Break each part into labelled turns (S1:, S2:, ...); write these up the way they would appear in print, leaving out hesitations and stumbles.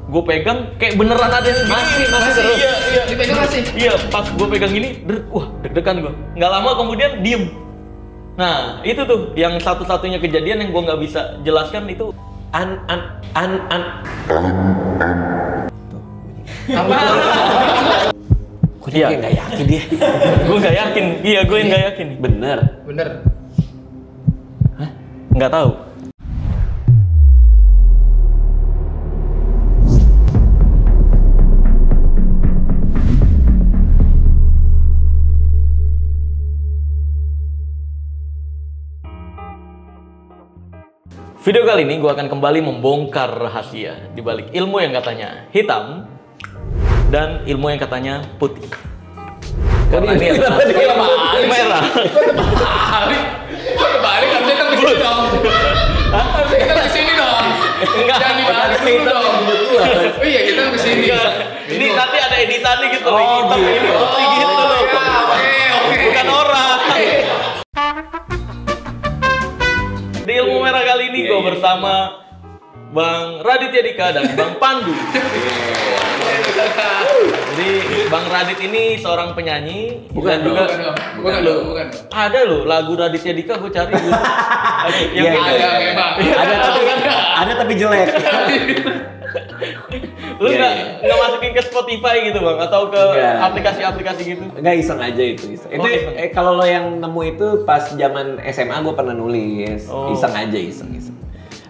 S1: gue pegang kayak beneran ada yang
S2: masih
S1: terus. Iya.
S3: Dipegang masih?
S1: Iya, pas gue pegang gini, wah deg-degan gue. Nggak lama kemudian diem. Nah, itu tuh yang satu-satunya kejadian yang gue nggak bisa jelaskan itu
S2: Kok dia kayak nggak yakin dia?
S1: Gue nggak yakin. Iya, gue yang nggak yakin.
S2: Bener.
S1: Hah? Nggak tahu. Video kali ini gue akan kembali membongkar rahasia di balik ilmu yang katanya hitam dan ilmu yang katanya putih. Karena ini adalah merah.
S3: Kebalik harusnya kita kesini dong. Harusnya kita kesini dong.
S1: Enggak.
S3: Jangan dibalik dulu dong. Oh iya, kita kesini.
S1: Ini nanti ada editannya gitu. Ini putih gitu loh.
S3: Oke.
S1: Bukan orang. Di ilmu merah kali ini gue bersama Bang Raditya Dika dan Bang Pandu. Jadi Bang Radit ini seorang penyanyi.
S2: Bukan
S3: Bukan.
S1: Ada loh lagu Raditya Dika, gue cari dulu.
S2: Iya,
S3: Ada memang.
S2: Ada tapi jelek.
S1: Lu nggak masukin ke Spotify gitu Bang, atau ke aplikasi-aplikasi gitu?
S2: Nggak, iseng aja itu. Itu kalau lo yang nemu itu pas zaman SMA gue pernah nulis. Iseng aja.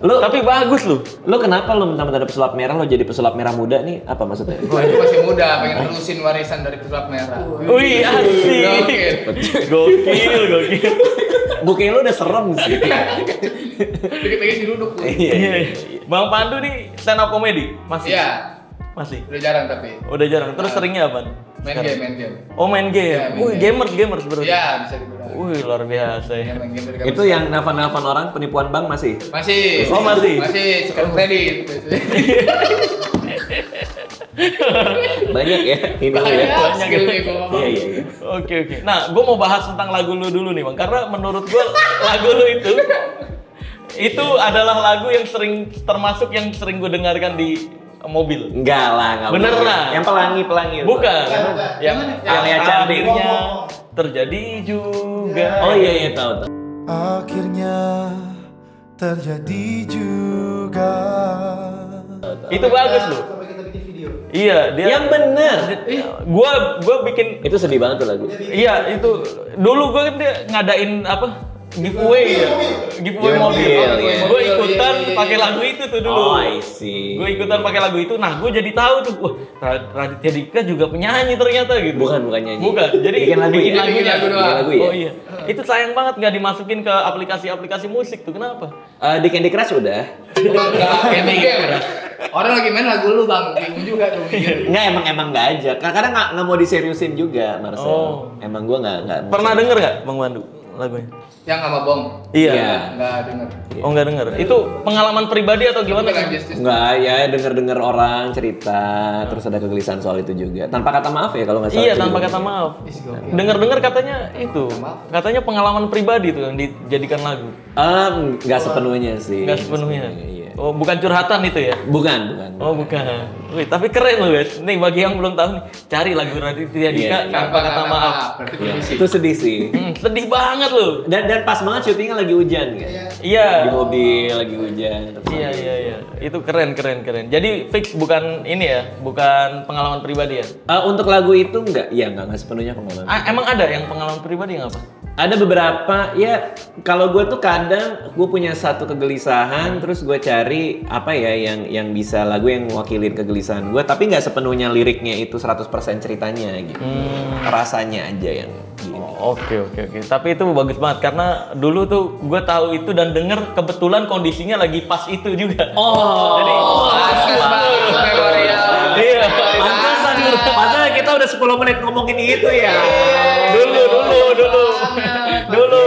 S2: Lu
S1: Tapi bagus lu.
S2: Lu kenapa lu mentang-mentang ada pesulap merah lo jadi pesulap merah muda nih? Apa maksudnya?
S3: Gue itu masih muda, pengen terusin warisan dari pesulap merah.
S1: Wih, asik. Gokil.
S2: Bukanya lu udah serem sih.
S3: Dikit-dikit diruduk tuh.
S2: Iya.
S1: Bang Pandu nih stand up comedy masih?
S3: Iya.
S1: Masih.
S3: Udah jarang tapi.
S1: Udah jarang. Terus seringnya apa?
S3: Main game.
S1: Oh, main game.
S3: Iya, main
S1: Wih,
S3: game.
S1: gamers berarti.
S3: Iya, bisa dibilang.
S1: Wih, luar biasa ya.
S3: Iya, main game dari
S2: Itu yang nelfon-nelfon orang penipuan bank masih?
S3: Masih.
S1: Oh, masih?
S3: Masih sekarang kredit.
S2: Banyak ya? Ini
S3: Banyak
S2: ya.
S3: skillnya gue ngomong.
S2: Iya.
S1: Oke. Nah, gue mau bahas tentang lagu lu dulu nih Bang, karena menurut gue lagu lu itu adalah lagu yang termasuk yang sering gue dengarkan di mobil.
S2: Enggak lah.
S1: Beneran.
S2: Yang pelangi.
S1: Bukan. Yang
S2: Alia Cantik.
S1: akhirnya terjadi juga.
S2: Oh iya tahu.
S4: Akhirnya terjadi juga.
S1: Itu bagus loh. Iya, dia.
S2: Yang bener.
S1: Gua bikin.
S2: Itu sedih banget tuh lagu.
S1: Iya, itu dulu gua kan dia ngadain apa? Giveaway ya. Giveaway mobil.
S2: Iya.
S1: Gue ikutan pakai lagu itu tuh dulu.
S2: Oh, I see.
S1: Gue ikutan pakai lagu itu. Nah, gue jadi tahu tuh, wah, Raditya Dika juga penyanyi ternyata gitu.
S2: Bukan nyanyi.
S1: Bukan. Jadi
S2: bikin lagu ya?
S3: Bikin lagu doang.
S2: Bikin lagu ya?
S1: Oh iya. Itu sayang banget nggak dimasukin ke aplikasi-aplikasi musik tuh. Kenapa?
S2: Di Candy Crush udah.
S3: Enggak, kayak game. Orang lagi main lagu lu Bang, bingung juga tuh mikir.
S2: Enggak, emang enggak aja. Karena nggak mau diseriusin juga, Marcel.
S1: Oh.
S2: Emang gua nggak.
S1: Pernah denger nggak Bang Pandu lagunya?
S3: Yang sama Bom.
S1: Iya.
S3: Enggak denger.
S1: Oh, nggak denger. Itu pengalaman pribadi atau gimana?
S2: Enggak, ya denger orang cerita, terus ada kegelisahan soal itu juga. Tanpa kata maaf ya kalau nggak salah.
S1: Iya,
S2: itu
S1: tanpa
S2: juga.
S1: kata maaf. Dengar-dengar katanya itu. Katanya pengalaman pribadi tuh yang dijadikan lagu.
S2: Nggak sepenuhnya sih.
S1: Nggak sepenuhnya.
S2: Iya.
S1: Oh, bukan curhatan itu ya?
S2: Bukan.
S1: Oh, bukan. Wih, tapi keren loh, guys. Nih bagi yang belum tahu nih, cari lagu Raditya Dika
S2: Iya.
S1: tanpa kata maaf.
S3: Berarti
S2: Iya,
S3: permisi.
S2: itu sedih sih.
S1: Sedih banget loh.
S2: Dan pas banget syutingnya lagi hujan kan.
S1: Iya.
S2: Di mobil lagi hujan.
S1: Iya. Itu keren. Jadi fix bukan ini ya, bukan pengalaman pribadi ya?
S2: Untuk lagu itu enggak sepenuhnya pengalaman.
S1: Emang ada yang pengalaman pribadi yang apa?
S2: Ada beberapa ya, kalau gue tuh kadang gue punya satu kegelisahan, terus gue cari apa ya yang bisa lagu yang mewakilin kegelisahan gue, tapi nggak sepenuhnya liriknya itu 100% ceritanya gitu. Rasanya aja yang gini.
S1: Oke. Tapi itu bagus banget karena dulu tuh gue tahu itu dan denger kebetulan kondisinya lagi pas itu juga. Jadi
S3: Memorial.
S1: iya.
S2: Padahal kita udah 10 menit ngomongin itu ya.
S1: Dulu.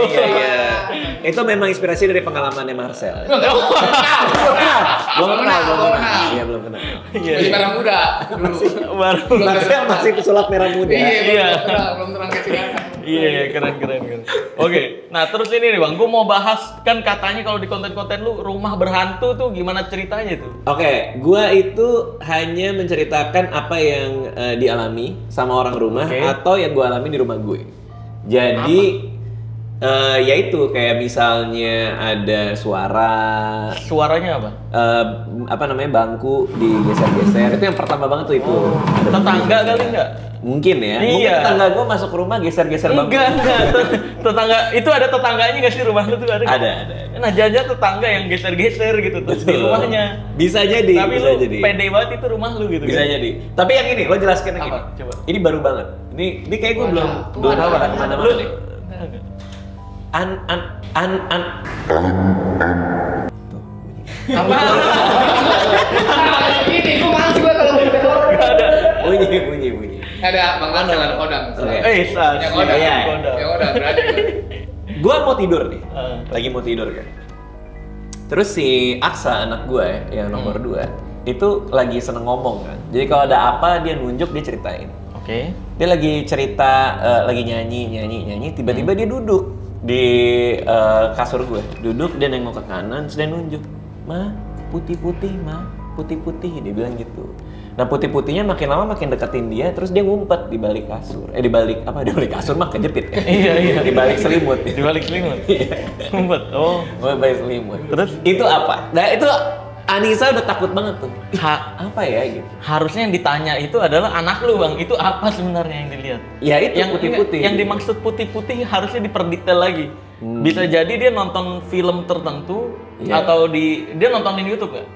S2: Iya. Itu memang inspirasi dari pengalamannya Marcel.
S3: Belum kenal.
S2: Iya, belum kenal.
S3: Masih merah muda.
S1: Baru.
S2: Marcel masih pesulap merah muda.
S3: Iya,
S1: Iya.
S3: belum terang kecil.
S1: Iya, keren. Oke, nah terus ini nih Bang, gue mau bahas kan katanya kalau di konten-konten lu rumah berhantu tuh gimana ceritanya tuh?
S2: Oke, gua itu hanya menceritakan apa yang dialami sama orang rumah atau yang gua alami di rumah gue. Jadi ya itu kayak misalnya ada
S1: Suaranya apa?
S2: apa namanya bangku digeser-geser. Itu yang pertama banget tuh itu. Ada
S1: Tetangga kali enggak?
S2: Mungkin ya. Mungkin
S1: Iya.
S2: tetangga gua masuk rumah geser-geser bangku.
S1: Enggak. Tetangga itu ada tetangganya nggak sih rumah lu tuh ada?
S2: Ada.
S1: Nah jajan tetangga yang geser-geser gitu tuh di rumahnya.
S2: Bisa jadi.
S1: Tapi
S2: bisa
S1: lu
S2: jadi.
S1: pede banget itu rumah lu gitu.
S2: Bisa
S1: kan?
S2: jadi. Tapi yang ini, lo jelaskan yang
S1: Apa?
S2: ini.
S1: Coba.
S2: Ini baru banget. Ini kayak gue belum
S3: Waduh,
S2: tahu
S3: waduh.
S2: kemana-mana
S1: Lu
S2: nih. An.
S3: Apa? Ini gua males gua kalau udah horor.
S2: Bunyi.
S3: Ada Bang Ansel, ada Kodang.
S2: Oke.
S3: Yang Kodang.
S2: Iya.
S3: Yang Kodang berarti.
S2: Gua mau tidur nih.
S1: Ah.
S2: Lagi mau tidur kan. Terus si Aksa anak gue yang nomor 2 itu lagi seneng ngomong kan. Jadi kalau ada apa dia nunjuk, dia ceritain.
S1: Oke.
S2: Dia lagi cerita, lagi nyanyi, tiba-tiba dia duduk di kasur gue. Duduk, dia nengok ke kanan, terus dia nunjuk. Ma, putih-putih, dia bilang gitu. Nah putih-putihnya makin lama makin deketin dia, terus dia ngumpet di balik kasur. Di balik kasur mah kejepit kan?
S1: Iya.
S2: Di balik selimut.
S1: Di balik selimut. Ngumpet. Oh.
S2: Di balik selimut.
S1: Terus?
S2: Itu apa? Nah itu Anissa udah takut banget tuh. Apa ya gitu?
S1: Harusnya yang ditanya itu adalah anak lu Bang. Itu apa sebenarnya yang dilihat?
S2: Ya itu
S1: Yang
S2: putih-putih.
S1: Yang dimaksud putih-putih harusnya diperdetail lagi. Bisa jadi dia nonton film tertentu
S2: Iya.
S1: atau dia nonton di YouTube gak?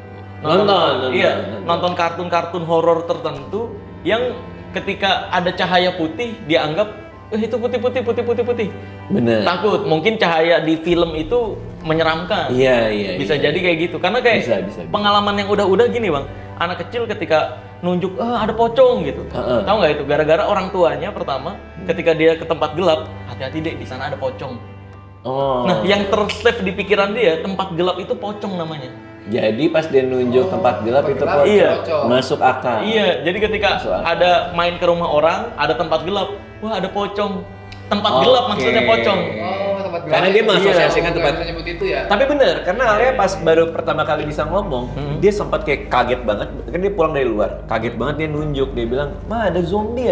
S2: Nonton.
S1: Iya, nonton kartun-kartun horor tertentu yang ketika ada cahaya putih dia anggap itu putih.
S2: Bener.
S1: Takut. Mungkin cahaya di film itu menyeramkan.
S2: Iya.
S1: Bisa jadi kayak gitu. Karena kayak
S2: Bisa.
S1: pengalaman yang udah gini Bang. Anak kecil ketika nunjuk ada pocong gitu. Tahu nggak itu? Gara-gara orang tuanya pertama ketika dia ke tempat gelap, hati-hati deh di sana ada pocong.
S2: Oh.
S1: Nah, yang tersave di pikiran dia, tempat gelap itu pocong namanya.
S2: Jadi pas dia nunjuk tempat gelap itu
S3: gelap,
S1: iya.
S2: masuk akal.
S1: Iya, jadi ketika
S2: Masuk akal.
S1: ada main ke rumah orang, ada tempat gelap, wah ada pocong. Tempat
S2: Oke.
S1: gelap maksudnya pocong.
S3: Oh, tempat gelap.
S2: Karena dia mengasosiasikan
S3: Iya,
S2: tempat-
S3: bisa nyebut itu ya.
S2: Tapi bener, karena Alia pas baru pertama kali bisa ngomong, dia sempat kayak kaget banget. Kan dia pulang dari luar, kaget banget dia nunjuk, dia bilang, "Ma, ada zombie."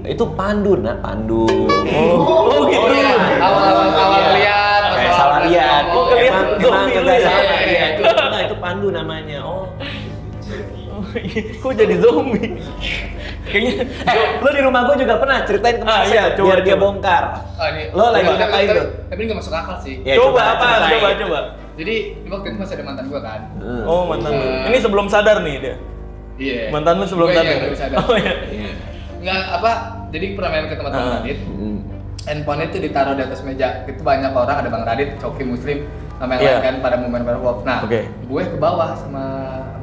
S2: Itu Pandu, Pandu.
S1: Oh gitu.
S3: Oh iya, awal lihat.
S2: Kayak salah lihat.
S1: Oh, kelihatan
S2: Emang
S1: zombie
S2: kagak
S1: lu ya?
S2: salah
S3: Iya,
S2: lihat. Itu Pandu namanya. Oh.
S1: Oh, iya. Kok jadi zombie? Kayaknya
S2: Lo di rumah gue juga pernah ceritain ke Mas
S1: iya, coba,
S2: biar dia
S1: coba.
S2: bongkar.
S3: Oh, ini.
S2: Lo lagi
S3: Tapi-
S2: ngapain
S3: tapi-
S2: tuh?
S3: Tapi ini nggak masuk akal sih.
S2: Ya,
S1: coba apa?
S2: ceritain.
S1: Coba.
S3: Jadi di waktu itu masih ada mantan gua kan.
S1: Oh, mantan lu. Ini sebelum sadar nih dia.
S3: Iya.
S1: Mantan lu sebelum
S3: Gua
S1: sadar.
S3: Iya, nggak bisa ada.
S1: Oh iya.
S3: Nggak apa? Jadi pernah main ke tempat Bang
S1: Ah.
S3: Radit. Handphone itu ditaruh di atas meja. Itu banyak orang, ada Bang Radit, Coki Muslim, sama yang
S1: Iya.
S3: lain kan pada mau main werewolf. Nah,
S1: Oke.
S3: gue ke bawah sama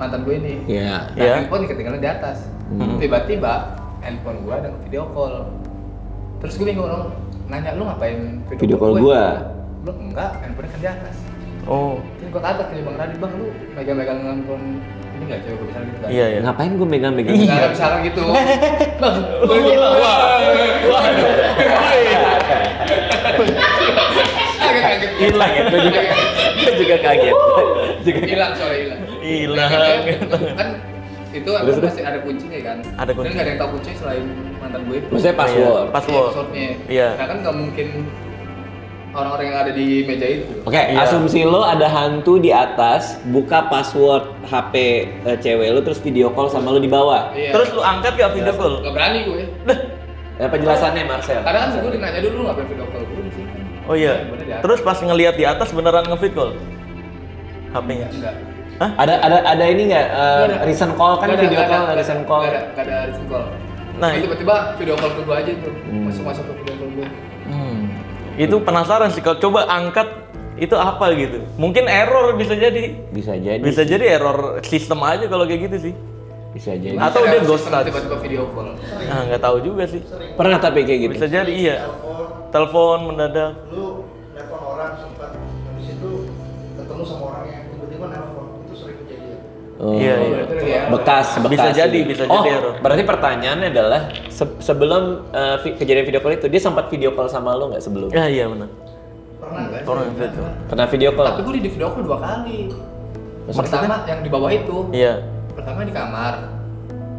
S3: mantan gue ini.
S2: Iya.
S3: Nah,
S1: Iya.
S3: handphone ketinggalan di atas. Tiba-tiba handphone gue ada video call. Terus gue bingung dong, nanya lu ngapain
S2: Video call gua.
S3: Lu enggak, handphone kan di atas.
S1: Oh.
S3: Terus gue kata ke Bang Radit, "Bang, lu megang-megang handphone ini enggak cewek gue bisa gitu kan?"
S1: Iya.
S2: Ngapain gue megang-megang?
S3: Enggak misalnya gitu. Bang, gue gitu. Kaget.
S2: Hilang ya, gue juga kaget.
S3: Hilang, sorry hilang.
S1: Hilang.
S3: Kan itu aku masih ada kuncinya kan.
S1: Ada kunci.
S3: Dan nggak ada yang tahu kunci selain mantan gue itu.
S2: Maksudnya password.
S1: Iya, password.
S3: Passwordnya.
S1: Iya.
S3: Nah kan nggak mungkin orang-orang yang ada di meja itu.
S2: Oke,
S1: Iya.
S2: asumsi lo ada hantu di atas, buka password HP cewek lo terus video call sama lo di bawah.
S3: Iya.
S1: Terus lu angkat gak video call?
S3: Nggak berani gue.
S2: Penjelasannya Marcel.
S3: Karena kan gue nanya dulu ngapain video call gue di sini.
S1: Oh iya.
S3: Bener di atas.
S1: Terus pas ngelihat di atas beneran nge-feed call? HP-nya?
S3: Enggak.
S2: Ada ini nggak
S3: Nggak ada.
S2: recent call kan
S3: Nggak ada,
S2: video
S3: nggak
S2: call
S3: ada,
S2: recent call.
S3: Nggak ada recent call.
S1: Nah,
S3: Tapi tiba-tiba video call ke gue aja tuh. Masuk ke video call gue.
S1: Itu penasaran sih kalau coba angkat itu apa gitu. Mungkin error bisa jadi.
S2: Bisa jadi.
S1: Bisa jadi error sistem aja kalau kayak gitu sih.
S2: Bisa jadi.
S1: Atau dia ghost touch.
S3: Tiba-tiba video call.
S1: Nah, nggak tahu juga sih.
S2: Pernah tapi kayak gitu.
S1: Bisa jadi iya. Telepon mendadak.
S5: Lu nelfon orang sempat habis itu ketemu sama orang yang tiba-tiba nelfon, itu sering kejadian.
S1: Iya, iya.
S3: Itu lagi ya.
S2: Bekas.
S1: Bisa jadi,
S2: ini.
S1: bisa jadi error.
S2: Berarti pertanyaannya adalah sebelum kejadian video call itu dia sempat video call sama lo nggak sebelum?
S1: Ya, iya benar.
S3: Pernah nggak?
S1: Pernah gitu.
S2: Pernah video call?
S3: Tapi gue di video call 2 kali. Pertama yang di bawah itu.
S1: Iya.
S3: Pertama di kamar.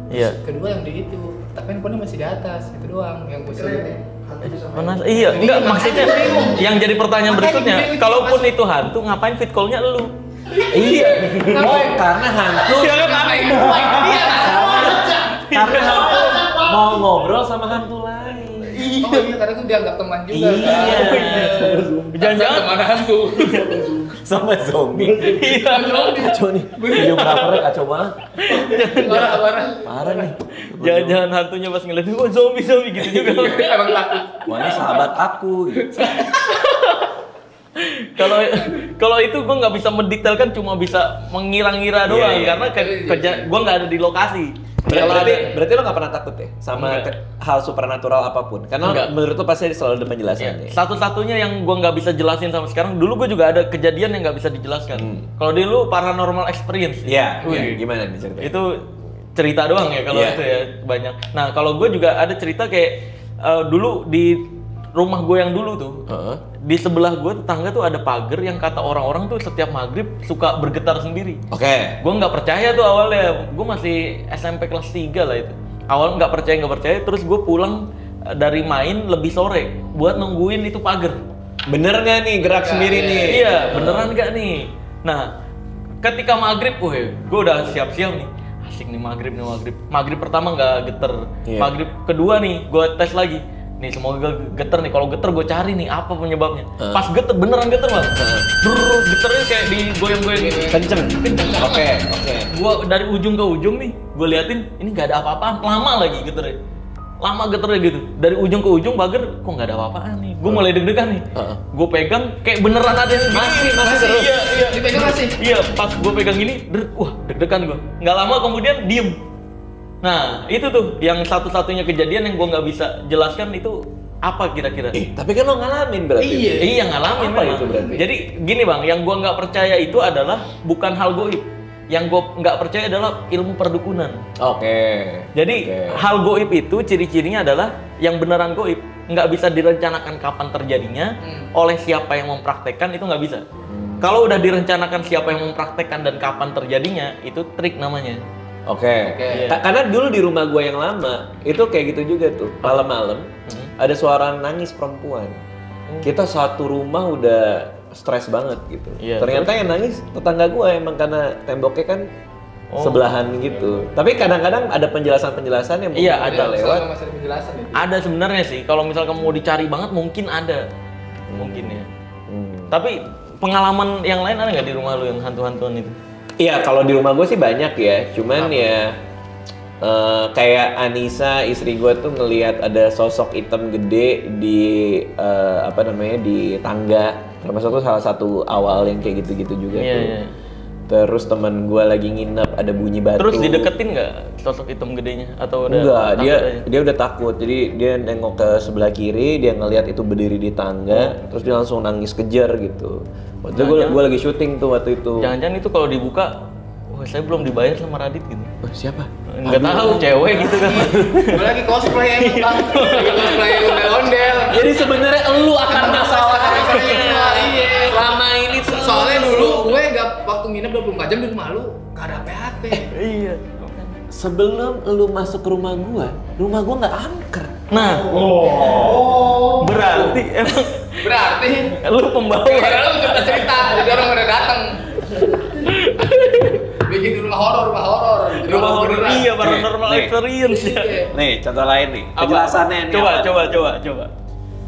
S1: Iya.
S3: Kedua yang di itu. Tapi handphonenya masih di atas. Itu doang yang gue
S1: Mana? Iya, enggak maksudnya yang jadi pertanyaan
S3: Makanya
S1: berikutnya,
S3: bingung,
S1: kalaupun
S3: masuk.
S1: itu hantu, ngapain fit call-nya lu?
S2: Iya. Oh, karena hantu.
S1: Iya kan aneh.
S2: Karena hantu mau ngobrol sama hantu lain.
S3: Oh iya, karena gue dianggap teman juga.
S2: Iya.
S1: Jangan-jangan
S3: teman hantu.
S2: Sama zombie.
S1: Iya.
S2: Kacau nih. Videografernya kacau banget.
S3: Parah.
S2: Parah nih.
S1: Jangan-jangan hantunya pas ngeliatin, oh zombie gitu juga.
S3: Emang takut.
S2: Wah, ini sahabat aku gitu.
S1: Kalau itu gue nggak bisa mendetailkan, cuma bisa mengira-ngira doang
S2: Iya, iya.
S1: karena gue nggak ada di lokasi. Kalau
S2: Berarti lo gak pernah takut ya sama
S1: Enggak.
S2: hal supernatural apapun? Karena
S1: Enggak.
S2: menurut lo pasti selalu ada
S1: Ya,
S2: penjelasannya.
S1: satu-satunya yang gue nggak bisa jelasin sampai sekarang, dulu gue juga ada kejadian yang nggak bisa dijelaskan. Kalau dulu paranormal experience.
S2: Iya,
S1: Wih,
S2: gimana nih ceritanya?
S1: itu cerita doang ya kalau
S2: Iya.
S1: itu ya banyak. Nah kalau gue juga ada cerita kayak dulu di rumah gue yang dulu tuh,
S2: Heeh.
S1: di sebelah gue tetangga tuh ada pagar yang kata orang-orang tuh setiap maghrib suka bergetar sendiri.
S2: Oke.
S1: Gue nggak percaya tuh awalnya, gue masih SMP kelas 3 lah itu. Awal nggak percaya, terus gue pulang dari main lebih sore buat nungguin itu pagar.
S2: Bener nggak nih gerak sendiri nih?
S1: Iya, beneran nggak nih? Nah, ketika maghrib, gue udah siap-siap nih. Asik nih maghrib. Maghrib pertama nggak geter.
S2: Iya.
S1: Maghrib kedua nih, gue tes lagi. Nih semoga geter nih. Kalau geter gue cari nih apa penyebabnya. Pas geter beneran geter bang. Geternya kayak digoyang-goyang gitu.
S2: Kenceng. Oke.
S1: Gue dari ujung ke ujung nih, gue liatin ini nggak ada apa-apaan. Lama lagi geternya. Lama geternya gitu. Dari ujung ke ujung pagar, kok nggak ada apa-apaan nih. Gue mulai deg-degan nih. Gue pegang kayak beneran ada yang gini.
S2: Masih terus.
S1: Iya.
S3: Dipegang masih.
S1: Iya, pas gue pegang ini, wah deg-degan gue. Nggak lama kemudian diem. Nah, itu tuh yang satu-satunya kejadian yang gue nggak bisa jelaskan itu apa kira-kira?
S2: Tapi kan lo ngalamin berarti.
S1: Iya ngalamin
S2: Apa
S1: memang.
S2: itu berarti?
S1: Jadi gini bang, yang gue nggak percaya itu adalah bukan hal goib. Yang gue nggak percaya adalah ilmu perdukunan.
S2: Oke.
S1: Jadi hal goib itu ciri-cirinya adalah yang beneran goib. Nggak bisa direncanakan kapan terjadinya, oleh siapa yang mempraktekkan itu nggak bisa. Kalau udah direncanakan siapa yang mempraktekkan dan kapan terjadinya, itu trik namanya.
S2: Oke.
S3: Oke.
S2: Karena dulu di rumah gue yang lama itu kayak gitu juga tuh. Malam-malam ada suara nangis perempuan. Kita satu rumah udah stres banget gitu.
S1: Iya,
S2: Ternyata yang nangis tetangga gue emang karena temboknya kan sebelahan gitu. Tapi kadang-kadang ada penjelasan-penjelasan yang
S1: Iya,
S2: mungkin
S1: ada.
S2: kita lewat.
S3: Selama masih ada penjelasan itu.
S1: Ada sebenarnya sih, kalau misal kamu mau dicari banget mungkin ada. Mungkin ya. Tapi pengalaman yang lain ada nggak di rumah lu yang hantu-hantuan itu?
S2: Iya, kalau di rumah gue sih banyak ya. Cuman ya kayak Anissa istri gue tuh ngelihat ada sosok hitam gede di di tangga. Termasuk tuh salah satu awal yang kayak gitu-gitu juga
S1: Iya,
S2: tuh.
S1: iya.
S2: Terus teman gue lagi nginep ada bunyi batu.
S1: Terus dideketin nggak sosok hitam gedenya atau udah
S2: Enggak,
S1: takut
S2: dia
S1: aja?
S2: dia udah takut. Jadi dia nengok ke sebelah kiri, dia ngelihat itu berdiri di tangga, terus dia langsung nangis kejar gitu. Waktu itu gue lagi syuting tuh waktu itu.
S1: Jangan-jangan itu kalau dibuka, wah saya belum dibayar sama Radit gitu.
S2: Siapa?
S1: Nggak tahu, cewek gitu kan.
S3: Gue lagi cosplay emang bang. Lagi cosplay ondel-ondel.
S2: Jadi sebenarnya elu akan masalahnya.
S3: Iya.
S2: Selama ini tuh
S3: Soalnya dulu gue gak waktu nginep 24 jam di rumah lu gak ada apa-apa.
S1: Iya.
S2: sebelum lu masuk ke rumah gua nggak angker.
S1: Nah, berarti emang
S3: Berarti
S1: lu pembawa.
S3: lu cerita, jadi orang udah datang. Bikin rumah horor.
S1: Rumah horor iya, paranormal
S2: Nih.
S1: experience ya.
S2: Nih, contoh lain nih.
S1: Apa?
S2: Penjelasannya nih.
S1: Coba.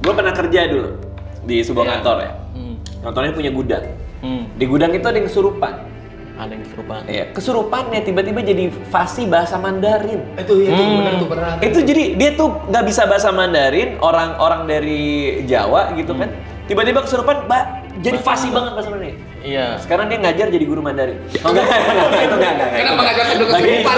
S2: Gue pernah kerja dulu di sebuah
S3: Iya.
S2: kantor ya.
S1: Hmm.
S2: Kantornya punya gudang.
S1: Hmm.
S2: Di gudang itu ada yang kesurupan.
S1: Ada yang kesurupan.
S2: Iya, kesurupannya tiba-tiba jadi fasih bahasa Mandarin.
S3: Itu iya tuh bener tuh pernah.
S2: Itu jadi dia tuh nggak bisa bahasa Mandarin, orang dari Jawa gitu kan. Tiba-tiba kesurupan, jadi fasih banget bahasa Mandarin.
S1: Iya.
S2: Sekarang dia ngajar jadi guru Mandarin. Oh enggak.
S3: Kenapa ngajar sambil kesurupan?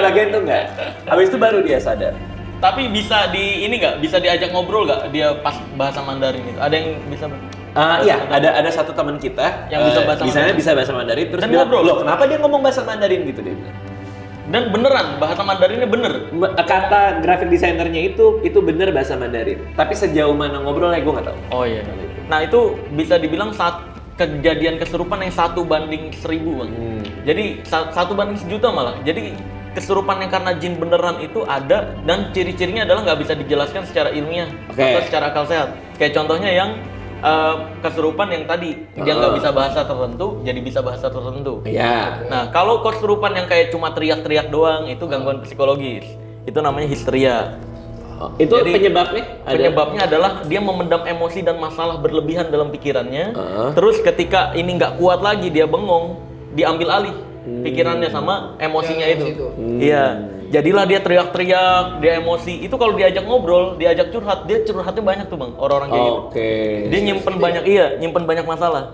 S2: Bagian itu enggak. Habis itu baru dia sadar.
S1: Tapi bisa di ini nggak? Bisa diajak ngobrol nggak dia pas bahasa Mandarin itu? Ada yang bisa?
S2: Iya, ada satu teman kita
S1: Yang bisa bahasa
S2: bisanya
S1: Mandarin.
S2: bisa bahasa Mandarin terus
S1: Dan
S2: bilang,
S1: ngobrol.
S2: loh kenapa dia ngomong bahasa Mandarin gitu dia bilang.
S1: Dan beneran bahasa Mandarinnya bener.
S2: Kata graphic desainernya itu bener bahasa Mandarin. Tapi sejauh mana ngobrolnya gue nggak tahu.
S1: Oh iya. Nah itu bisa dibilang kejadian kesurupan yang 1 banding 1000 bang. Jadi 1 banding 1.000.000 malah. Jadi kesurupan yang karena jin beneran itu ada dan ciri-cirinya adalah nggak bisa dijelaskan secara ilmiah atau secara akal sehat. Kayak contohnya yang kesurupan yang tadi dia nggak bisa bahasa tertentu jadi bisa bahasa tertentu.
S2: Iya.
S1: Nah kalau kesurupan yang kayak cuma teriak-teriak doang itu gangguan psikologis. Itu namanya histeria.
S2: Itu
S1: Jadi,
S2: penyebabnya?
S1: Penyebabnya adalah dia memendam emosi dan masalah berlebihan dalam pikirannya. Terus ketika ini nggak kuat lagi dia bengong, diambil alih pikirannya sama emosinya
S3: Yang
S1: itu.
S3: emosi itu.
S1: Iya. Jadilah dia teriak-teriak, dia emosi. Itu kalau diajak ngobrol, diajak curhat, dia curhatnya banyak tuh bang. Orang-orang kayak gitu.
S2: Oke.
S1: Dia nyimpen banyak masalah.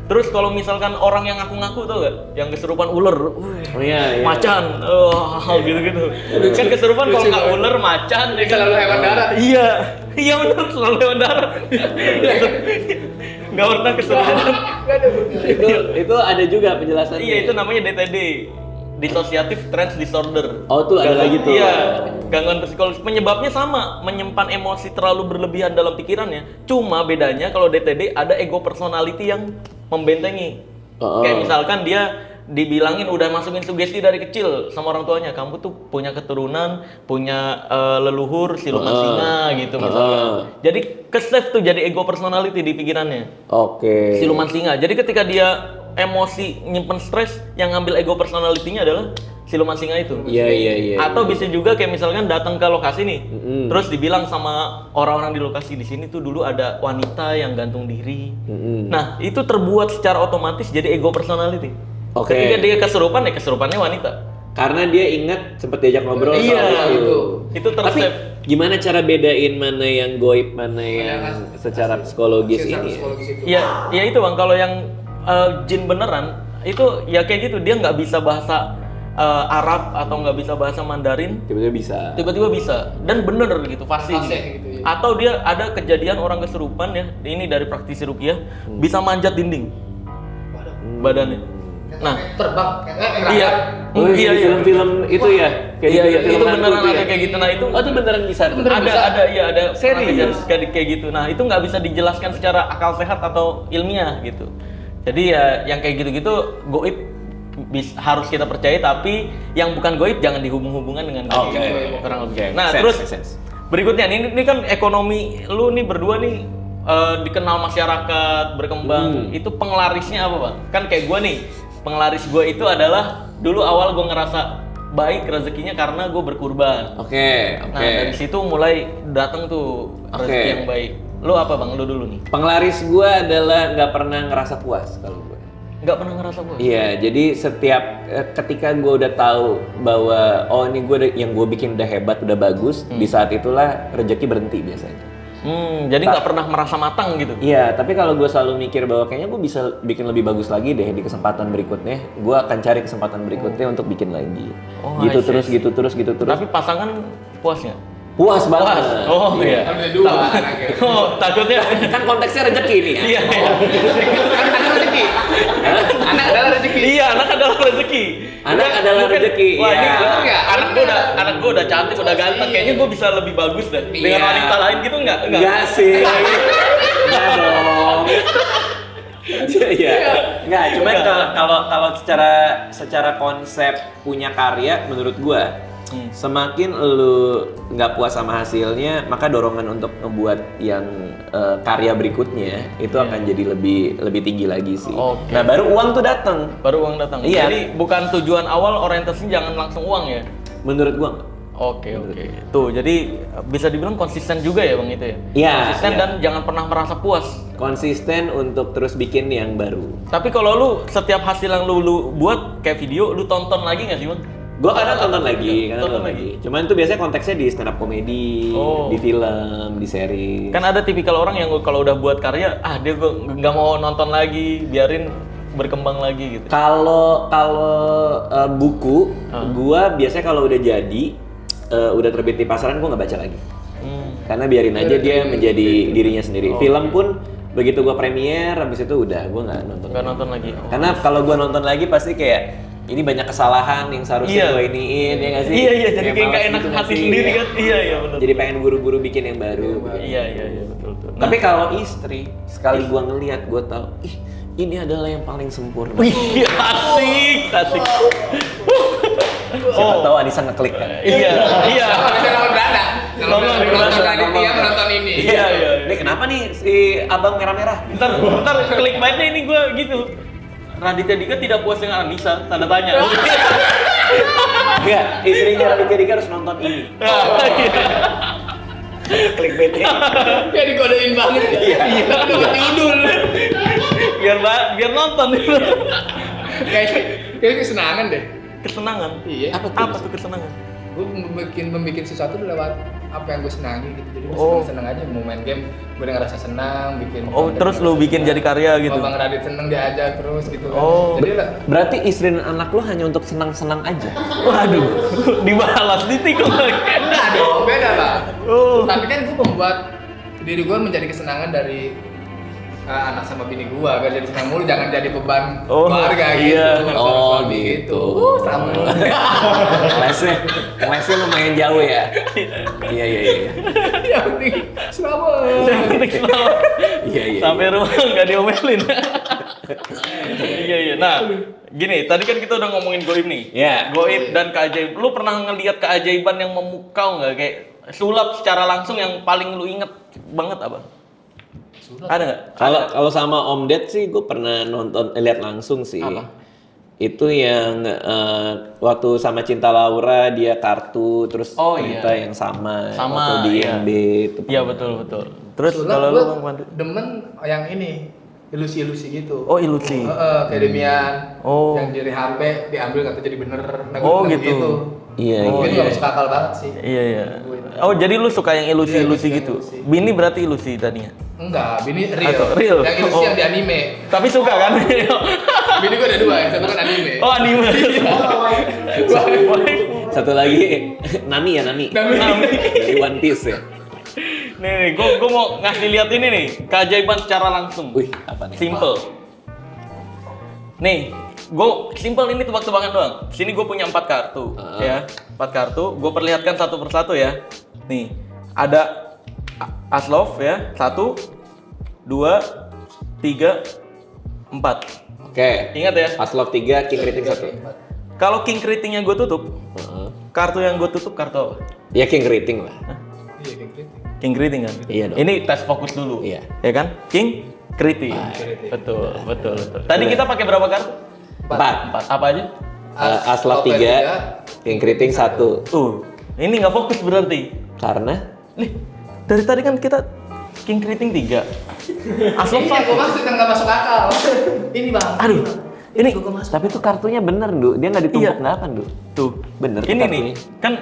S1: Terus kalau misalkan orang yang ngaku-ngaku tuh gak? Yang kesurupan ular,
S2: Oh iya.
S1: macan, hal gitu-gitu. Kan kesurupan kalau nggak ular, macan, ya kan?
S3: Selalu hewan darat.
S1: Iya, iya benar selalu hewan darat. Nggak pernah kesurupan.
S2: Itu ada juga penjelasannya.
S1: Iya itu namanya DTD, dissociative trance disorder.
S2: Oh, tuh ada lagi tuh.
S1: Iya, gangguan psikologis. Penyebabnya sama, menyimpan emosi terlalu berlebihan dalam pikirannya. Cuma bedanya kalau DTD ada ego personality yang membentengi. Kayak misalkan dia dibilangin udah masukin sugesti dari kecil sama orang tuanya, kamu tuh punya keturunan, punya leluhur siluman singa gitu misalkan. Jadi ke-save tuh jadi ego personality di pikirannya.
S2: Oke.
S1: Siluman singa. Jadi ketika dia emosi nyimpen stres, yang ngambil ego personality-nya adalah siluman singa itu.
S2: Iya.
S1: Atau bisa juga kayak misalkan datang ke lokasi nih, terus dibilang sama orang-orang di lokasi di sini tuh dulu ada wanita yang gantung diri. Nah itu terbuat secara otomatis jadi ego personality.
S2: Oke.
S1: Ketika dia kesurupan ya kesurupannya wanita.
S2: Karena dia ingat sempat diajak ngobrol
S1: Iya,
S2: soal itu.
S1: Itu
S2: Tapi
S1: tersave.
S2: gimana cara bedain mana yang goib, mana yang secara psikologis
S3: Secara
S2: ini?
S3: psikologis itu.
S1: Ya itu bang, kalau yang jin beneran itu ya kayak gitu, dia nggak bisa bahasa Arab atau nggak bisa bahasa Mandarin,
S2: Tiba-tiba bisa.
S1: tiba-tiba bisa dan bener gitu fasih
S3: Fasih
S1: gitu.
S3: gitu ya.
S1: Atau dia ada kejadian orang kesurupan ya, ini dari praktisi ruqyah bisa manjat dinding badannya. Nah
S3: Terbang.
S1: iya
S2: Oh,
S1: iya
S2: di film-film itu ya? Kayak
S1: iya
S2: di
S1: iya
S2: film
S1: itu
S2: hantu
S1: beneran
S2: tuh
S1: ada
S2: ya?
S1: kayak gitu. Nah itu
S2: Oh, itu beneran bisa.
S1: ada
S2: Serius?
S1: kayak gitu. Nah itu nggak bisa dijelaskan secara akal sehat atau ilmiah gitu. Jadi ya yang kayak gitu-gitu goib harus kita percaya, tapi yang bukan goib jangan dihubung-hubungan dengan goib.
S2: Oke.
S1: Kurang lebih.
S2: Oke,
S1: Nah
S2: make
S1: terus
S2: sense.
S1: berikutnya ini kan ekonomi lu nih berdua nih dikenal masyarakat berkembang. Itu penglarisnya apa bang? Kan kayak gue nih, penglaris gue itu adalah dulu awal gue ngerasa baik rezekinya karena gue berkurban.
S2: Oke.
S1: Nah dari situ mulai datang tuh rezeki yang baik. Lu apa bang? Lu dulu nih.
S2: Penglaris gue adalah nggak pernah ngerasa puas kalau gue.
S1: Nggak pernah ngerasa puas?
S2: Iya, jadi setiap ketika gue udah tahu bahwa oh ini yang gue bikin udah hebat, udah bagus, di saat itulah rezeki berhenti biasanya.
S1: Jadi nggak pernah merasa matang gitu?
S2: Iya, tapi kalau gue selalu mikir bahwa kayaknya gue bisa bikin lebih bagus lagi deh di kesempatan berikutnya, gue akan cari kesempatan berikutnya untuk bikin lagi.
S1: Oh,
S2: gitu
S1: I see,
S2: terus,
S1: I see.
S2: gitu terus, gitu terus.
S1: Tapi pasangan puasnya?
S2: Puas banget.
S1: Oh iya.
S3: Kan ada dua anaknya.
S1: Oh takutnya.
S2: Kan konteksnya rezeki nih ya.
S1: Iya.
S3: Anak rezeki. Anak adalah rezeki.
S1: Iya, anak adalah rezeki.
S2: Anak adalah
S1: Mungkin,
S2: rezeki,
S1: Wah,
S2: iya.
S1: ini
S3: Enggak,
S1: anak gue udah cantik, udah ganteng. Kayaknya gue bisa lebih bagus deh. Dengan
S2: Iya.
S1: wanita lain gitu nggak?
S2: Enggak sih. Enggak dong. Iya. Enggak, cuman kalau secara konsep punya karya menurut gua semakin lu nggak puas sama hasilnya, maka dorongan untuk ngebuat yang karya berikutnya itu akan jadi lebih tinggi lagi sih.
S1: Oke.
S2: Nah, baru uang tuh datang.
S1: Baru uang datang.
S2: Iya.
S1: Jadi bukan tujuan awal orientasinya jangan langsung uang ya?
S2: Menurut gua.
S1: Oke. Tuh, jadi bisa dibilang konsisten juga ya bang itu ya?
S2: Iya,
S1: Konsisten
S2: iya.
S1: dan jangan pernah merasa puas.
S2: Konsisten untuk terus bikin yang baru.
S1: Tapi kalau lu setiap hasil yang lu buat kayak video, lu tonton lagi nggak sih bang?
S2: Gua kadang tonton lagi,
S1: Tonton lagi.
S2: Cuman itu biasanya konteksnya di stand up comedy,
S1: Oh.
S2: di film, di series.
S1: Kan ada tipikal orang yang kalau udah buat karya, dia nggak mau nonton lagi, biarin berkembang lagi gitu.
S2: Kalau buku, gua biasanya kalau udah jadi, udah terbit di pasaran, gua nggak baca lagi. Karena biarin aja dia menjadi dirinya sendiri. Film pun begitu gue premier, habis itu udah gue nggak nonton.
S1: Nggak nonton lagi. Oh.
S2: Karena kalau gue nonton lagi pasti kayak ini banyak kesalahan yang seharusnya gue iniin ya nggak sih?
S1: Iya, jadi kayak nggak
S2: males
S1: enak
S2: gitu
S1: hati
S2: nggak sih?
S1: sendiri kan? Iya benar.
S2: Jadi pengen buru-buru bikin yang baru.
S1: Iya betul.
S2: Tapi kalau istri, sekali gue ngelihat gue tahu, ih ini adalah yang paling sempurna.
S1: Wih, asik.
S2: Siapa tahu Anissa ngeklik kan?
S1: Iya.
S3: Kalau bisa nonton berada. Kalau nonton Raditya menonton ini.
S1: Iya.
S2: Ini kenapa nih si abang merah-merah?
S1: Ntar clickbaitnya ini gue gitu. Raditya Dika tidak puas dengan Anissa, tanda tanya.
S2: Enggak, istrinya Raditya Dika harus nonton ini. Clickbaitnya.
S3: Ya dikodein banget ya. Iya. Tapi udah tidur.
S1: biar nonton.
S3: Kayak kesenangan deh.
S1: Kesenangan.
S3: Iya.
S1: Apa tuh kesenangan?
S3: Gue membikin sesuatu lewat apa yang gue senangi gitu. Jadi gue seneng aja mau main game, gue udah ngerasa senang bikin.
S1: Terus lu bikin jadi karya gitu.
S3: Bang Radit seneng diajak terus gitu kan.
S1: Oh.
S3: Jadi
S2: Berarti istri dan anak lu hanya untuk senang-senang aja?
S1: Waduh, dibalas ditikung lagi.
S3: enggak dong, beda lah.
S1: Oh.
S3: Tapi kan gue membuat diri gue menjadi kesenangan dari anak sama bini gue, biar jadi senang mulu, jangan jadi beban keluarga
S1: iya.
S3: gitu.
S2: Oh,
S3: Suami
S2: gitu.
S3: Sama.
S2: Lesnya lumayan jauh ya? Iya.
S3: Yang penting selamat.
S2: Iya.
S1: Sampai rumah nggak diomelin. Iya. Nah, gini, tadi kan kita udah ngomongin goib nih.
S2: Iya.
S1: Goib dan keajaiban. Lu pernah ngelihat keajaiban yang memukau nggak? Kayak sulap secara langsung yang paling lu inget banget apa? Ada nggak?
S2: Kalau sama Om Ded sih gue pernah nonton lihat langsung sih.
S1: Apa?
S2: Itu yang waktu sama Cinta Laura dia kartu terus ternyata yang sama waktu di IMB itu.
S1: Iya betul. Terus
S3: Sulap
S1: kalau
S3: gue
S1: lu Bang Pandu?
S3: demen yang ini ilusi-ilusi gitu.
S1: Oh, ilusi.
S3: Kayak Demian.
S1: Oh.
S3: Yang dari HP diambil nggak tahu jadi bener. Nah,
S1: Oh,
S3: gue
S1: gitu.
S2: Iya.
S3: Gue juga masuk akal banget sih.
S1: Iya. Oh, jadi lu suka yang ilusi-ilusi
S3: Iya,
S1: gitu.
S3: ilusi.
S1: Bini berarti ilusi tadinya.
S3: Enggak, bini real.
S1: Atau real?
S3: Yang ilusi
S1: Oh.
S3: yang di anime.
S1: Tapi suka kan?
S3: Bini gue ada dua, yang satu kan anime.
S1: Oh, anime.
S2: Satu lagi Nami ya Nami. Dari One Piece ya.
S1: Nih, gue mau ngasih lihat ini nih, keajaiban secara langsung.
S2: Wih, apa nih?
S1: Simple. Nih, gue simple ini tebak-tebakan doang. Sini gue punya 4 kartu, ya. 4 kartu, gue perlihatkan satu persatu ya. Nih, ada Aslov ya, 1, 2, 3, 4.
S2: Oke.
S1: Ingat ya.
S2: Aslov 3, King Rating 1.
S1: Kalau king kritingnya gue tutup, kartu yang gue tutup kartu apa?
S2: Ya King Rating lah.
S3: Iya, kayak gitu.
S1: King kriting kan?
S2: Iya dong.
S1: Ini tes fokus dulu.
S2: Iya.
S1: Ya kan? King kriting. Betul. Tadi kita pakai berapa kartu? 4. Apa aja?
S2: Aslov 3, King Rating 1.
S1: Ini nggak fokus berarti.
S2: Karena
S1: Dari tadi kan kita king kriting 3. Aslov
S3: Ini yang gue
S1: 1.
S3: maksud yang nggak masuk akal. Ini bang.
S1: Aduh. Ini
S2: tapi itu kartunya bener, Du. Dia nggak ditumpuk
S1: Iya.
S2: nggak kan, Du?
S1: tuh.
S2: Bener.
S1: Ini
S2: kartunya.
S1: nih, kan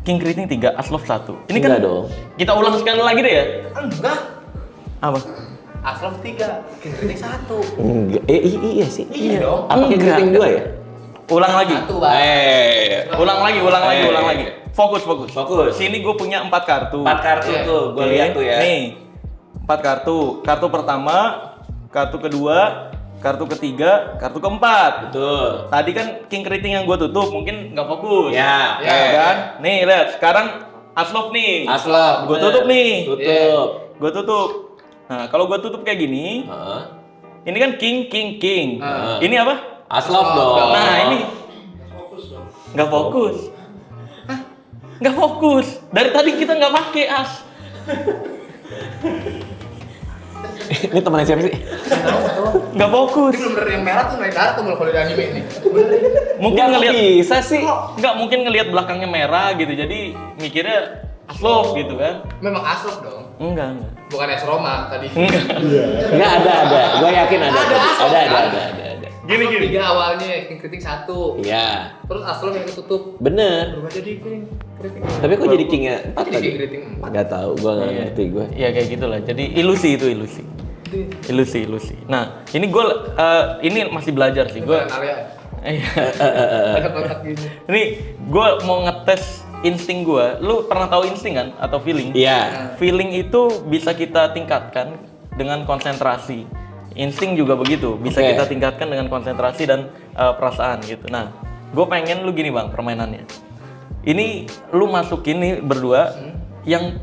S1: king kriting 3, Aslov 1. Ini
S2: Enggak
S1: kan
S2: dong.
S1: kita ulang sekali lagi deh ya.
S3: Enggak.
S1: Apa?
S3: Aslov 3, King Rating 1.
S2: Enggak. Iya sih.
S3: Iya dong.
S2: Apa King
S1: Enggak.
S2: Rating 2 ya?
S1: Ulang lagi.
S3: Satu bang.
S1: Ulang lagi. Fokus.
S2: Fokus.
S1: Sini gue punya 4 kartu.
S2: 4 kartu
S3: Iya.
S2: tuh, gue
S1: Oke,
S2: lihat tuh ya.
S1: Nih, 4 kartu. Kartu pertama, kartu kedua, kartu ketiga, kartu keempat.
S2: Betul.
S1: Tadi kan king kriting yang gue tutup, mungkin nggak fokus.
S2: Ya,
S3: Ya,
S1: Kan? Nih, lihat. Sekarang Aslov nih.
S2: Aslov.
S1: Gue
S2: bener.
S1: tutup nih.
S2: Tutup.
S1: Gue tutup. Nah, kalau gue tutup kayak gini,
S2: Heeh.
S1: ini kan king. Ini apa?
S2: Aslov dong.
S1: Nah, ini nggak fokus. Nggak fokus. Dari tadi kita nggak pakai as.
S2: Ini teman siapa sih?
S1: Nggak fokus.
S3: Ini bener yang merah tuh naik kartu kalau di anime nih. Bener.
S1: Mungkin
S2: Nggak
S1: ngelihat
S2: bisa sih.
S1: nggak mungkin ngelihat belakangnya merah gitu. Jadi mikirnya Aslov gitu kan.
S3: Memang Aslov dong.
S1: Enggak.
S3: Bukan AS Roma tadi.
S2: Enggak ada. Gue yakin ada.
S3: Ada Aslov,
S2: Ada.
S3: kan?
S1: Gini.
S3: Aslov 3 awalnya, King Rating 1.
S2: Iya.
S3: Terus Aslov yang ketutup.
S2: Bener.
S3: Berubah jadi King Rating.
S2: Tapi kok jadi King-nya 4
S3: Jadi
S2: tadi?
S3: King Rating 4.
S2: Nggak tahu, gue nggak ngerti gue.
S1: Iya kayak gitulah. Jadi ilusi itu ilusi. Ilusi. Nah, ini gue ini masih belajar sih gue.
S3: Bukan Alia.
S1: Iya.
S3: Ada kotak gini.
S1: Ini gue mau ngetes insting gue. Lu pernah tahu insting kan atau feeling?
S2: Iya.
S1: Feeling itu bisa kita tingkatkan dengan konsentrasi. Insting juga begitu, bisa
S2: Oke.
S1: kita tingkatkan dengan konsentrasi dan perasaan gitu. Nah, gue pengen lu gini bang permainannya. Ini lu masukin nih berdua yang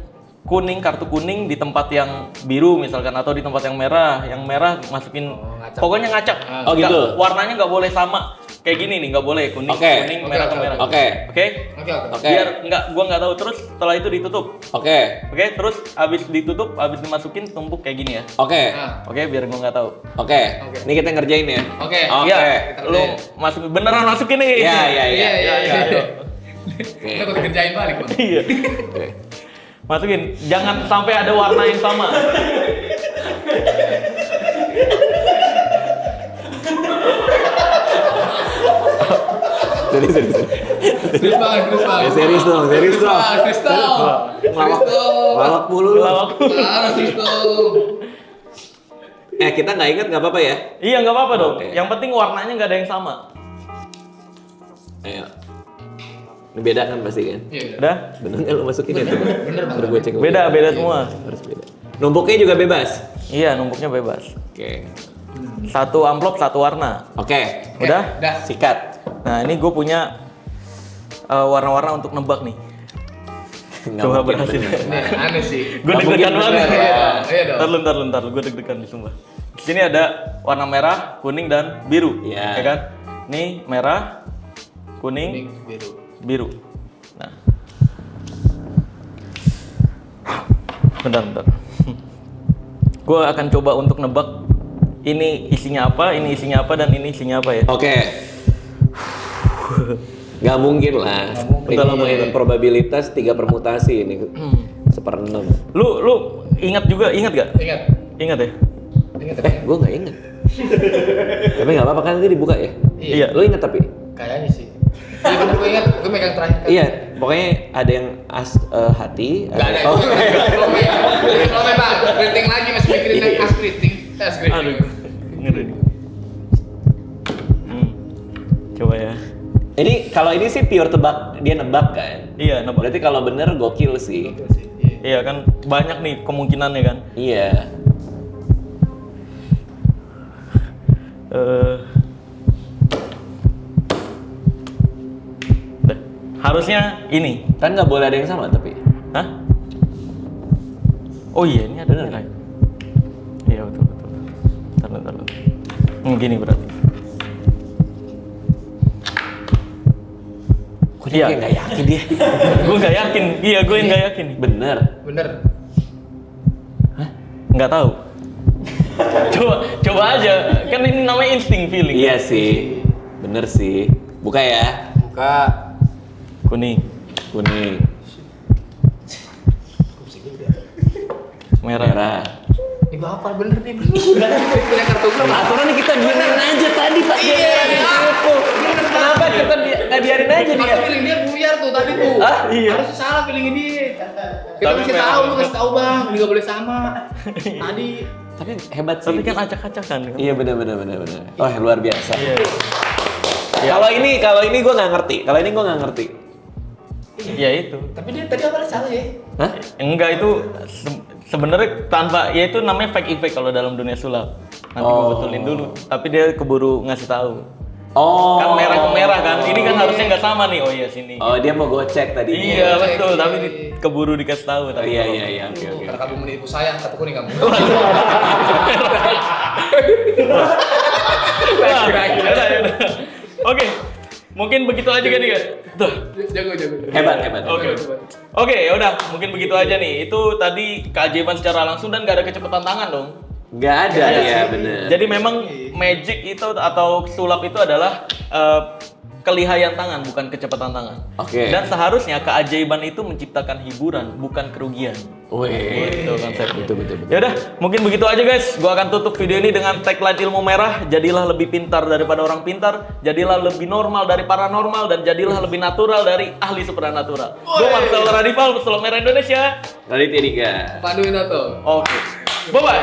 S1: kuning, kartu kuning di tempat yang biru misalkan atau di tempat yang merah masukin,
S3: ngacak.
S1: pokoknya ngacak.
S2: Oh, gitu.
S1: Nggak- warnanya nggak boleh sama. Kayak gini nih, nggak boleh kuning,
S2: Oke.
S1: kuning,
S3: Oke,
S1: merah ke
S3: oke,
S1: merah.
S2: oke.
S1: Oke.
S3: Oke.
S2: Oke.
S1: Biar gua nggak tahu, terus setelah itu ditutup.
S2: Oke.
S1: Oke, terus abis ditutup, abis dimasukin tumpuk kayak gini ya.
S2: Oke.
S3: Nah,
S1: Oke, biar gua nggak tahu.
S2: Oke.
S3: Oke.
S2: Ini kita ngerjain ya.
S3: Oke.
S2: Oke.
S1: Iya,
S3: kita
S1: lu
S3: kerjain.
S1: masuk beneran masukin nih.
S2: Iya, iya,
S3: Iya, iya, iya.
S1: ayo.
S3: Kita kudu kerjain balik, Bang.
S1: Iya.
S2: Oke.
S1: Masukin, jangan sampai ada warna yang sama.
S2: Serius.
S3: Serius banget, serius banget.
S2: Serius dong, serius dong.
S3: Serius dong. Serius dong.
S2: Lawak mulu lu.
S1: Lawak.
S3: Harus serius dong.
S2: Kita nggak inget nggak apa-apa ya?
S1: Iya, nggak apa-apa dong.
S2: Oke.
S1: Yang penting warnanya nggak ada yang sama.
S2: Ayo. Ini beda kan pasti kan?
S3: Iya.
S1: Udah?
S2: Bener nggak lu masukin ya?
S3: Bener, Bang.
S2: Baru gue cek.
S1: Beda, beda semua.
S2: Harus beda. Numpuknya juga bebas.
S1: Iya, numpuknya bebas.
S2: Oke.
S1: Satu amplop, satu warna.
S2: Oke.
S1: Udah?
S3: Udah.
S2: Sikat.
S1: Nah, ini gue punya warna-warna untuk nebak nih.
S2: Nggak
S1: Coba
S2: mungkin
S1: berhasil.
S2: bener.
S3: Ini aneh sih.
S1: Gue
S2: Nggak
S1: deg-degan
S2: mungkin
S1: banget.
S2: bener, ya.
S3: Iya dong.
S1: Ntar lu, gue deg-degan nih sumpah. Di sini ada warna merah, kuning, dan biru.
S2: Iya.
S1: Ya kan? Nih merah, kuning,
S3: Kuning, biru.
S1: biru. Nah. Bentar. Gue akan coba untuk nebak ini isinya apa, dan ini isinya apa ya.
S2: Oke. Nggak mungkin lah.
S3: Nggak mungkin.
S2: Kita ngomongin probabilitas 3 permutasi ini. 1/6.
S1: Lu ingat gak?
S3: Ingat.
S1: Ingat ya?
S3: Ingat ya?
S2: Gue nggak inget. Tapi nggak apa-apa kan nanti dibuka ya.
S1: Iya.
S2: Lo inget tapi?
S3: Kayaknya sih. Iya bener gue ingat. Gue megang terakhir kan.
S2: Iya. Pokoknya ada yang hati.
S3: Gak ada.
S2: Oh.
S3: Kalau Bang, keriting lagi masih mikirin yang as keriting. As keriting.
S1: Aduh, ngeri nih. Coba ya.
S2: Ini kalau ini sih pure tebak, dia nebak kan.
S1: Iya, nebak.
S2: Berarti kalau bener gokil sih.
S3: Iya.
S1: Iya kan, banyak nih kemungkinannya kan.
S2: Iya.
S1: Dah. Harusnya ini.
S2: Kan nggak boleh ada yang sama tapi.
S1: Hah? Oh iya, ini ada
S2: Bener
S1: nilai. Iya betul. Ntar. Gini berarti.
S2: Kok dia kayak nggak yakin dia?
S1: Gue nggak yakin. Iya, gue yang nggak yakin.
S2: Bener.
S3: Bener.
S1: Nggak tahu. coba aja. Kan ini namanya insting feeling.
S2: Iya sih. Bener sih. Buka ya.
S3: Buka.
S1: Kuning,
S2: Kuning.
S1: merah.
S2: Merah.
S3: Ini gue hafal bener nih. Punya kartu gue.
S2: Aturan kita biarin aja tadi Pak.
S3: Iya.
S2: Kenapa kita nggak biarin aja dia?
S3: Maka feeling dia buyar tuh tadi tuh.
S2: Ah,
S1: iya.
S3: Harusnya salah feelingnya dia. Kita
S1: Tapi
S3: kasih
S1: memang-
S3: tahu, lu kasih tahu Bang, ini nggak boleh sama. Tadi
S2: Tapi hebat sih.
S1: Tapi kan acak-acakan. Kan?
S2: Iya benar. Oh luar biasa.
S1: Iya.
S2: Kalau ini gue nggak ngerti. Kalau ini gue nggak ngerti.
S1: Ya itu.
S3: tapi dia tadi awalnya salah ya.
S2: Hah?
S1: Enggak itu sebenarnya tanpa ya itu namanya fake effect kalau dalam dunia sulap. Nanti gue
S2: Oh.
S1: betulin dulu. Tapi dia keburu ngasih tahu.
S2: Oh.
S1: Kan merah ke merah kan. Ini kan harusnya nggak sama nih. Oh iya sini.
S2: Oh dia mau gocek tadi.
S1: Iya betul. Tapi keburu dikasih tahu.
S2: Oh, iya. Oke.
S3: Karena kamu menipu saya, kartu kuning kamu.
S1: Wah, yaudah. Oke. Mungkin begitu aja kan ya. Tuh.
S3: Jago.
S2: Hebat.
S1: Oke, ya udah, mungkin begitu aja nih. Itu tadi keajaiban secara langsung dan nggak ada kecepatan tangan dong.
S2: Gak ada ya bener.
S1: Jadi memang magic itu atau sulap itu adalah kelihayan tangan, bukan kecepatan tangan.
S2: Oke.
S1: Dan seharusnya keajaiban itu menciptakan hiburan, bukan kerugian.
S2: Wih.
S1: Itu konsepnya.
S2: Betul.
S1: Ya udah, mungkin begitu aja guys. Gua akan tutup video ini dengan tagline ilmu merah. Jadilah lebih pintar daripada orang pintar. Jadilah lebih normal dari paranormal dan jadilah lebih natural dari ahli supranatural. Gua Marcel Radifal, Sulap Merah Indonesia.
S2: Raditya Dika.
S3: Pandu Winoto.
S1: Oke. Bye bye.